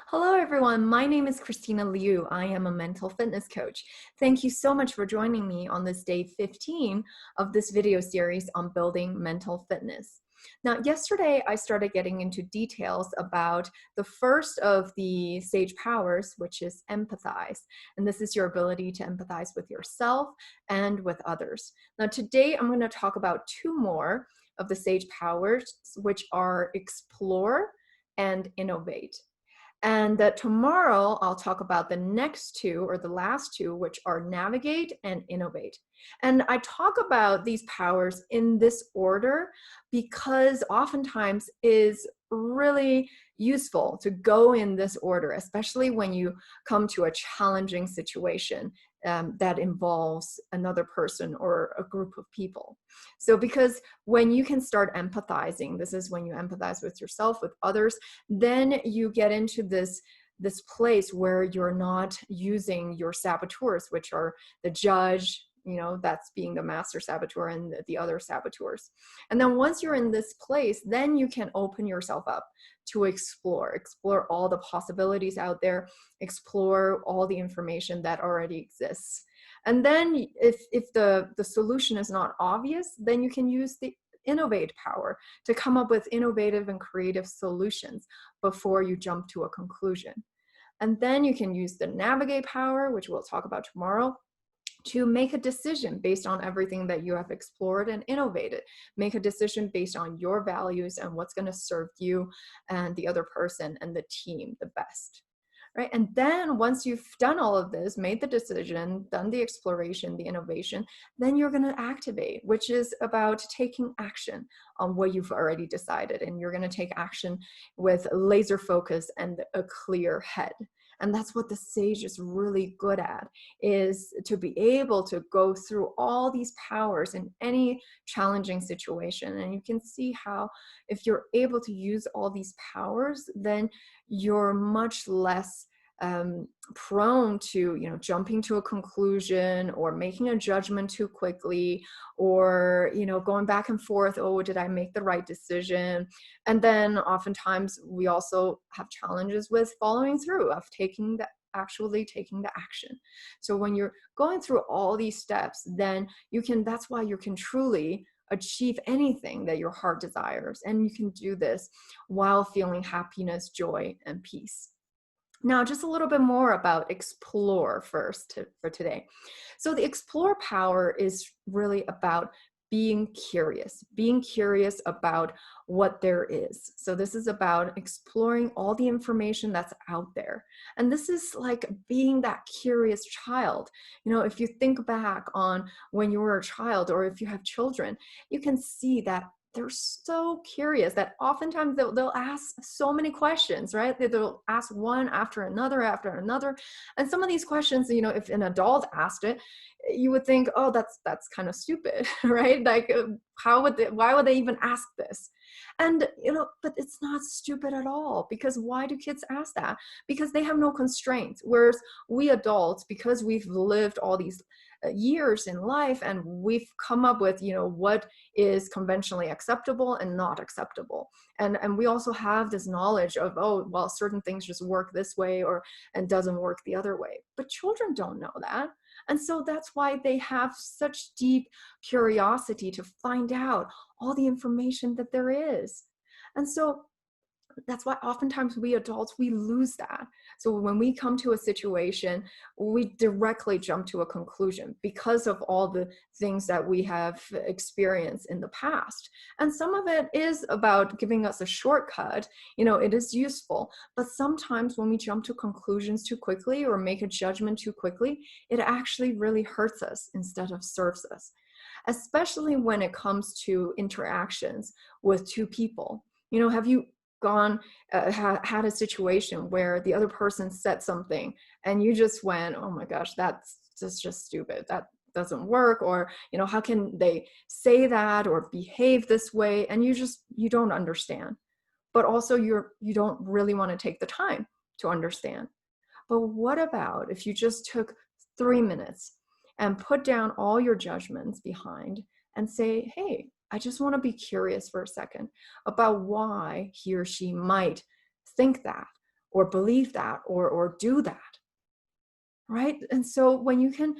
Hello, everyone. My name is Christina Liu. I am a mental fitness coach. Thank you so much for joining me on this day 15 of this video series on building mental fitness. Now, yesterday I started getting into details about the first of the sage powers, which is empathize. And this is your ability to empathize with yourself and with others. Now, today I'm going to talk about two more of the sage powers, which are explore and innovate. And tomorrow, I'll talk about the next two, or the last two, which are navigate and innovate. And I talk about these powers in this order because oftentimes is really useful to go in this order, especially when you come to a challenging situation that involves another person or a group of people. So because when you can start empathizing, this is when you empathize with yourself, with others, then you get into this place where you're not using your saboteurs, which are the judge, that's being the master saboteur, and the other saboteurs. And then once you're in this place, then you can open yourself up to explore all the possibilities out there, explore all the information that already exists. And then if the solution is not obvious, then you can use the innovate power to come up with innovative and creative solutions before you jump to a conclusion. And then you can use the navigate power, which we'll talk about tomorrow, to make a decision based on everything that you have explored and innovated. Make a decision based on your values and what's going to serve you and the other person and the team the best. Right? And then once you've done all of this, made the decision, done the exploration, the innovation, then you're going to activate, which is about taking action on what you've already decided. And you're going to take action with laser focus and a clear head. And that's what the sage is really good at, is to be able to go through all these powers in any challenging situation. And you can see how if you're able to use all these powers, then you're much less prone to jumping to a conclusion or making a judgment too quickly, or going back and forth, oh, did I make the right decision? And then oftentimes we also have challenges with following through, of actually taking the action. So when you're going through all these steps, then that's why you can truly achieve anything that your heart desires. And you can do this while feeling happiness, joy, and peace. Now, just a little bit more about explore first for today. So the explore power is really about being curious about what there is. So this is about exploring all the information that's out there. And this is like being that curious child. If you think back on when you were a child, or if you have children, you can see that they're so curious that oftentimes they'll ask so many questions, right? They'll ask one after another. And some of these questions, if an adult asked it, you would think, oh, that's kind of stupid, right? Like, why would they even ask this? And, but it's not stupid at all, because why do kids ask that? Because they have no constraints. Whereas we adults, because we've lived all these years in life, and we've come up with, what is conventionally acceptable and not acceptable. And we also have this knowledge of, oh, well, certain things just work this way and doesn't work the other way. But children don't know that. And so that's why they have such deep curiosity to find out all the information that there is. And so that's why oftentimes we adults, we lose that. So when we come to a situation, we directly jump to a conclusion because of all the things that we have experienced in the past. And some of it is about giving us a shortcut. It is useful. But sometimes when we jump to conclusions too quickly or make a judgment too quickly, it actually really hurts us instead of serves us, especially when it comes to interactions with two people. Have you had a situation where the other person said something and you just went, oh my gosh, that's just stupid, that doesn't work, or how can they say that or behave this way? And you don't understand, but also you don't really want to take the time to understand. But what about if you just took 3 minutes and put down all your judgments behind and say, hey, I just want to be curious for a second about why he or she might think that, or believe that or do that, right? And so when you can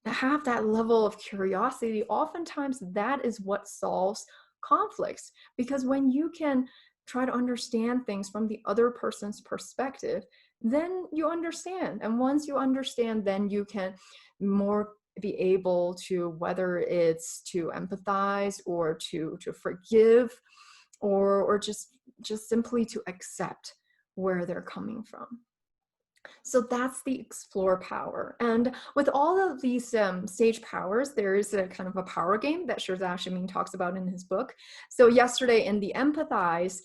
have that level of curiosity, oftentimes that is what solves conflicts. Because when you can try to understand things from the other person's perspective, then you understand. And once you understand, then you can more be able to, whether it's to empathize or to forgive, or just simply to accept where they're coming from. So that's the explore power. And with all of these sage powers, there is a kind of a power game that Shirzad Shamin talks about in his book. So yesterday in the Empathize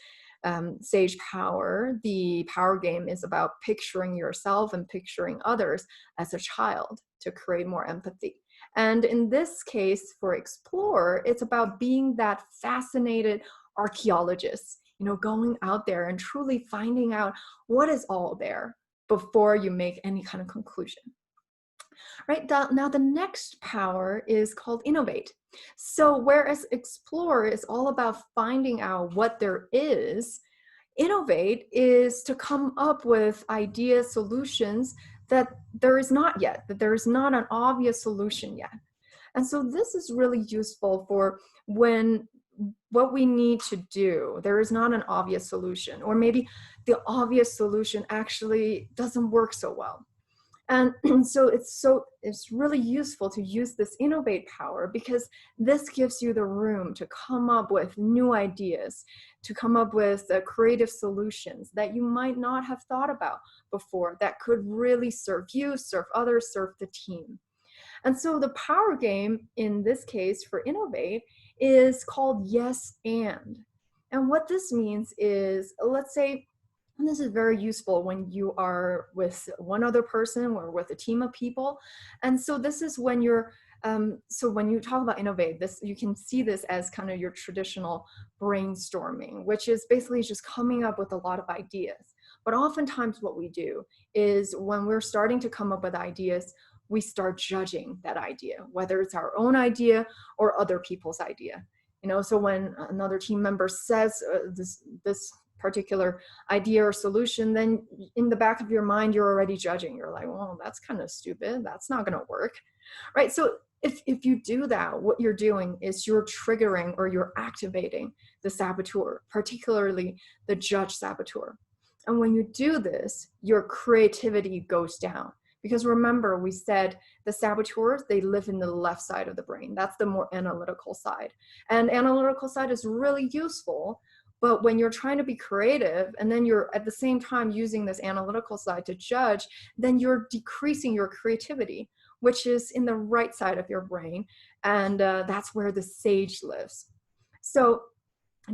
sage power, the power game is about picturing yourself and picturing others as a child to create more empathy. And in this case, for explore, it's about being that fascinated archeologist, going out there and truly finding out what is all there before you make any kind of conclusion. Right, now the next power is called innovate. So whereas explore is all about finding out what there is, innovate is to come up with ideas, solutions that there is not yet, that there is not an obvious solution yet. And so this is really useful for when what we need to do, there is not an obvious solution, or maybe the obvious solution actually doesn't work so well. And so it's really useful to use this innovate power, because this gives you the room to come up with new ideas, to come up with creative solutions that you might not have thought about before, that could really serve you, serve others, serve the team. And so the power game in this case for innovate is called yes and. And what this means is, let's say, and this is very useful when you are with one other person or with a team of people. And so this is when you're, so when you talk about innovate, this, you can see this as kind of your traditional brainstorming, which is basically just coming up with a lot of ideas. But oftentimes what we do is when we're starting to come up with ideas, we start judging that idea, whether it's our own idea or other people's idea. So when another team member says this particular idea or solution, then in the back of your mind, you're already judging. You're like, well, that's kind of stupid. That's not going to work, right? So if you do that, what you're doing is you're triggering or you're activating the saboteur, particularly the judge saboteur. And when you do this, your creativity goes down. Because remember, we said the saboteurs, they live in the left side of the brain. That's the more analytical side. And analytical side is really useful. But when you're trying to be creative and then you're at the same time using this analytical side to judge, then you're decreasing your creativity, which is in the right side of your brain. And that's where the sage lives. So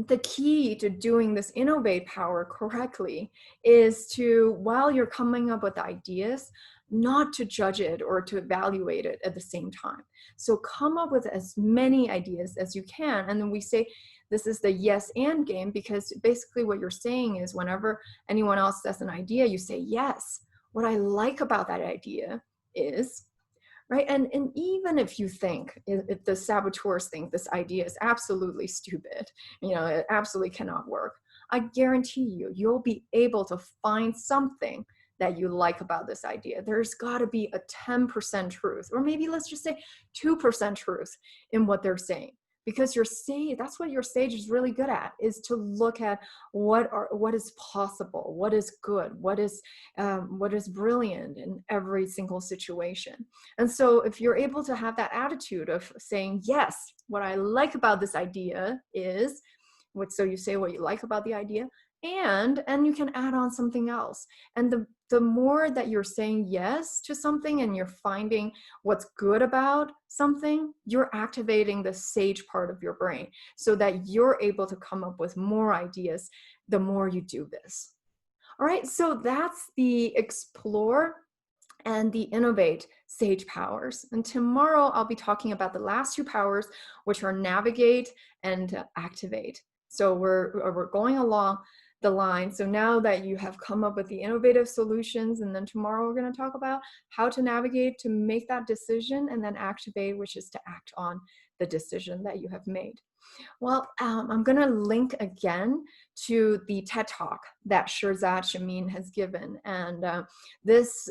the key to doing this innovate power correctly is to, while you're coming up with ideas, not to judge it or to evaluate it at the same time. So come up with as many ideas as you can. And then we say, this is the yes and game, because basically what you're saying is whenever anyone else says an idea, you say, yes, what I like about that idea is, right? And even if you think, if the saboteurs think this idea is absolutely stupid, it absolutely cannot work, I guarantee you, you'll be able to find something that you like about this idea. There's got to be a 10% truth, or maybe let's just say 2% truth in what they're saying. Because that's what your sage is really good at, is to look at what is possible, what is good, what is brilliant in every single situation. And so if you're able to have that attitude of saying, yes, what I like about this idea is, so you say what you like about the idea, and you can add on something else. And the more that you're saying yes to something and you're finding what's good about something, you're activating the sage part of your brain so that you're able to come up with more ideas the more you do this. All right, so that's the explore and the innovate sage powers. And tomorrow I'll be talking about the last two powers, which are navigate and activate. So we're going along the line. So now that you have come up with the innovative solutions, and then tomorrow we're going to talk about how to navigate to make that decision, and then activate, which is to act on the decision that you have made. Well, I'm going to link again to the TED Talk that Shirzad Shamin has given. And this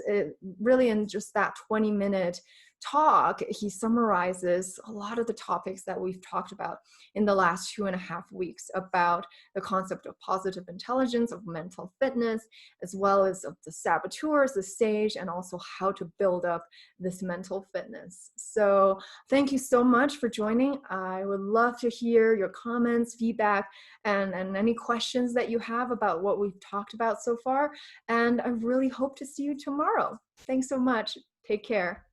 really, in just that 20-minute talk, he summarizes a lot of the topics that we've talked about in the last 2.5 weeks about the concept of positive intelligence, of mental fitness, as well as of the saboteurs, the stage, and also how to build up this mental fitness. So thank you so much for joining. I would love to hear your comments, feedback, and any questions that you have about what we've talked about so far. And I really hope to see you tomorrow. Thanks so much. Take care.